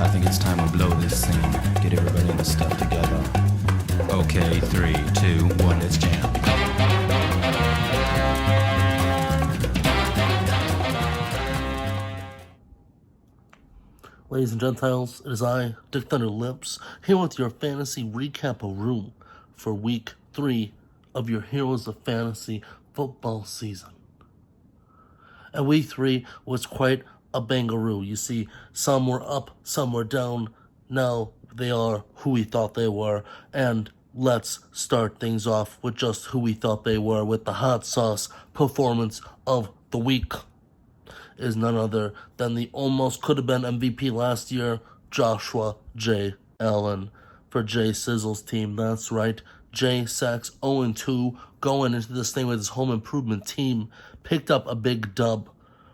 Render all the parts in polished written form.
I think it's time we blow this scene. Get everybody in the stuff together. Okay, 3, 2, 1, let's jam. Ladies and Gentiles, it is I, Dick Thunder Lips, here with your fantasy recaparoo for week 3 of your Heroes of Fantasy football season. And week 3 was quite a bangaroo. You see, some were up, some were down. Now they are who we thought they were. And let's start things off with just who we thought they were with the hot sauce performance of the week. Is none other than the almost could have been MVP last year, Joshua J. Allen for Jay Sizzle's team. That's right, JSex 0-2 going into this thing with his home improvement team. Picked up a big dub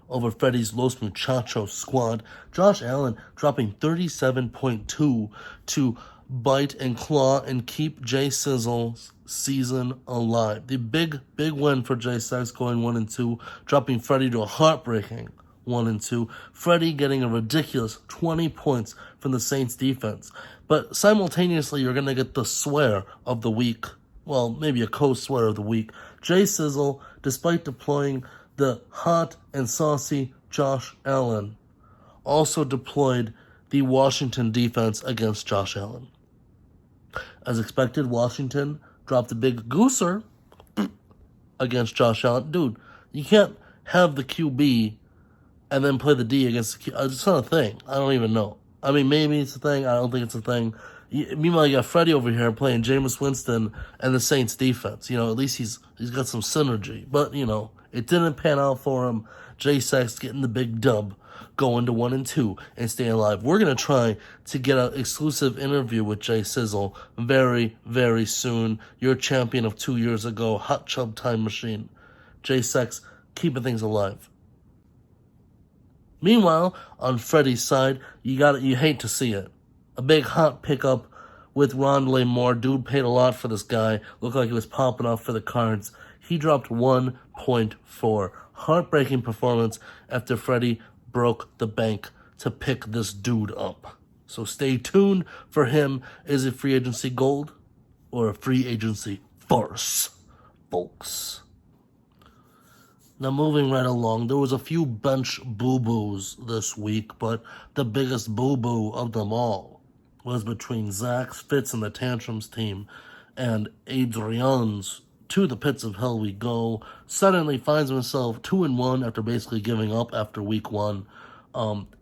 over Freddie's Los Muchachos squad. Josh Allen dropping 37.2 to bite and claw and keep Jay Sizzle's season alive. The big win for JSex going 1-2, dropping Freddie to a heartbreaking 1-2. Freddie getting a ridiculous 20 points from the Saints defense. But simultaneously, you're going to get the swear of the week. Well, maybe a co-swear of the week. Jay Sizzle, despite deploying the hot and saucy Josh Allen, also deployed the Washington defense against Josh Allen. As expected, Washington dropped a big gooser against Josh Allen. Dude, you can't have the QB and then play the D against the QB. It's not a thing. I don't even know. I mean, maybe it's a thing. I don't think it's a thing. Meanwhile, you got Freddie over here playing Jameis Winston and the Saints defense. You know, at least he's got some synergy. But, you know, it didn't pan out for him. JSex getting the big dub, going to 1-2 and staying alive. We're going to try to get an exclusive interview with Jay Sizzle very, very soon. Your champion of 2 years ago, Hot Chub Time Machine. JSex keeping things alive. Meanwhile, on Freddie's side, you hate to see it. A big hot pickup with Rondaley Moore. Dude paid a lot for this guy. Looked like he was popping off for the Cards. He dropped 1.4. Heartbreaking performance after Freddie broke the bank to pick this dude up. So stay tuned for him. Is it free agency gold or a free agency farce, folks? Now, moving right along, there was a few bench boo-boos this week, but the biggest boo-boo of them all was between Zach's Fits and the Tantrums team and Adrian's To the Pits of Hell We Go. Suddenly finds himself 2-1 after basically giving up after week 1.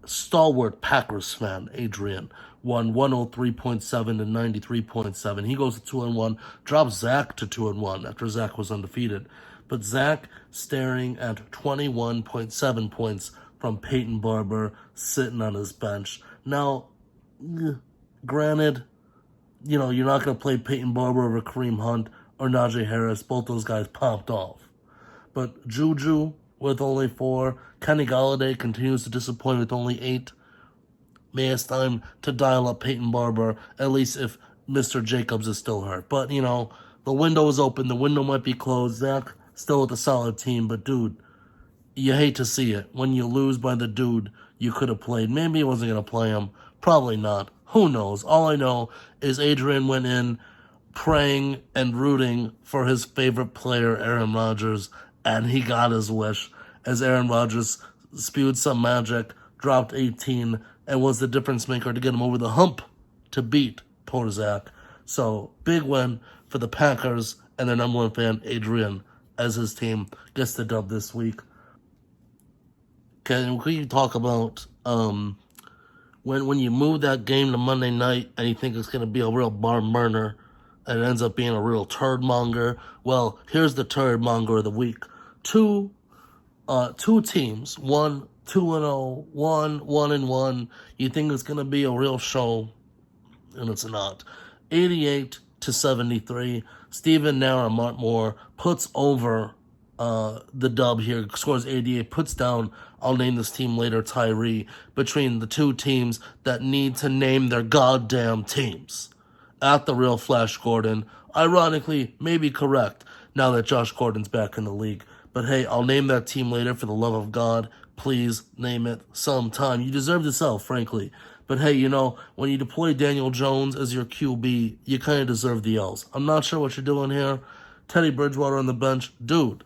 Stalwart Packers fan, Adrian, won 103.7 to 93.7. He goes to 2-1, drops Zach to 2-1 after Zach was undefeated. But Zach staring at 21.7 points from Peyton Barber sitting on his bench. Now, granted, you know, you're not going to play Peyton Barber over Kareem Hunt or Najee Harris. Both those guys popped off. But Juju with only 4. Kenny Golladay continues to disappoint with only 8. Maybe it's time to dial up Peyton Barber, at least if Mr. Jacobs is still hurt. But, you know, the window is open. The window might be closed. Zach still with a solid team. But, dude, you hate to see it. When you lose by the dude you could have played. Maybe he wasn't going to play him. Probably not. Who knows? All I know is Adrian went in praying and rooting for his favorite player, Aaron Rodgers, and he got his wish as Aaron Rodgers spewed some magic, dropped 18, and was the difference maker to get him over the hump to beat poor Zach. So, big win for the Packers and their number 1 fan, Adrian, as his team gets the dub this week. Can we talk about when you move that game to Monday night and you think it's going to be a real barn burner and it ends up being a real turd monger? Well, here's the turd monger of the week. Two teams, one 2-0, one 1-1. You think it's going to be a real show, and it's not. 88-73. Steven Naramont puts over the dub here, scores 88, puts down, I'll name this team later, Tyree, between the two teams that need to name their goddamn teams. At the real Flash Gordon, ironically, maybe correct, now that Josh Gordon's back in the league. But hey, I'll name that team later for the love of God. Please name it sometime. You deserve to sell, frankly. But hey, you know, when you deploy Daniel Jones as your QB, you kind of deserve the L's. I'm not sure what you're doing here. Teddy Bridgewater on the bench. Dude,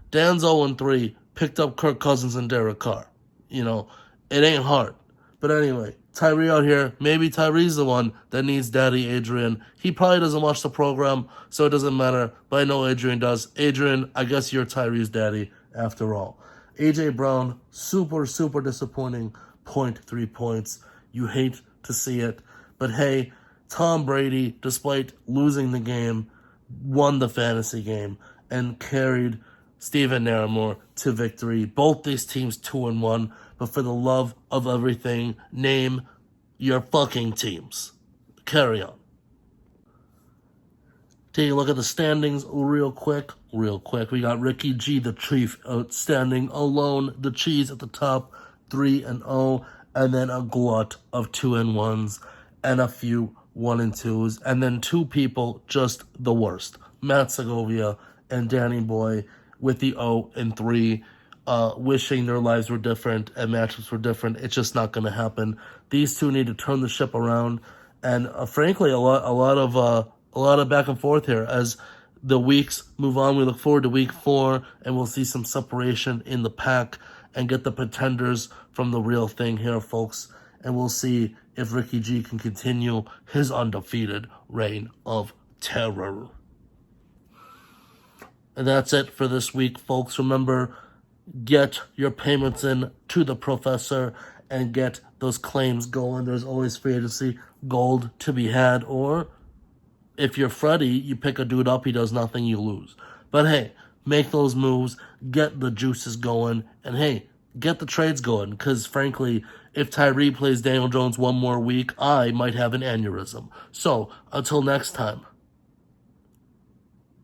Dan's 0-3, picked up Kirk Cousins and Derek Carr. You know, it ain't hard. But anyway, Tyree out here. Maybe Tyree's the one that needs Daddy Adrian. He probably doesn't watch the program, so it doesn't matter. But I know Adrian does. Adrian, I guess you're Tyree's daddy after all. A.J. Brown, super, super disappointing. 0.3 points. You hate to see it. But hey, Tom Brady, despite losing the game, won the fantasy game and carried Steven Naramore to victory. Both these teams 2-1. But for the love of everything, name your fucking teams. Carry on. Take a look at the standings real quick. We got Ricky G, the Chief, outstanding alone. The Cheese at the top, 3-0. And then a glut of 2-1s and a few 1-2s. And then two people just the worst. Matt Segovia and Danny Boy with the 0-3. Wishing their lives were different and matchups were different. It's just not going to happen. These two need to turn the ship around, and frankly, a lot of back and forth here as the weeks move on. We look forward to week 4, and we'll see some separation in the pack and get the pretenders from the real thing here, folks. And we'll see if Ricky G can continue his undefeated reign of terror. And that's it for this week, folks. Remember, get your payments in to the professor and get those claims going. There's always free agency gold to be had. Or if you're Freddie, you pick a dude up, he does nothing, you lose. But hey, make those moves, get the juices going, and hey, get the trades going. Because frankly, if Tyree plays Daniel Jones one more week, I might have an aneurysm. So until next time,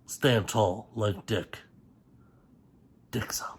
stand tall like Dick. Dick's up.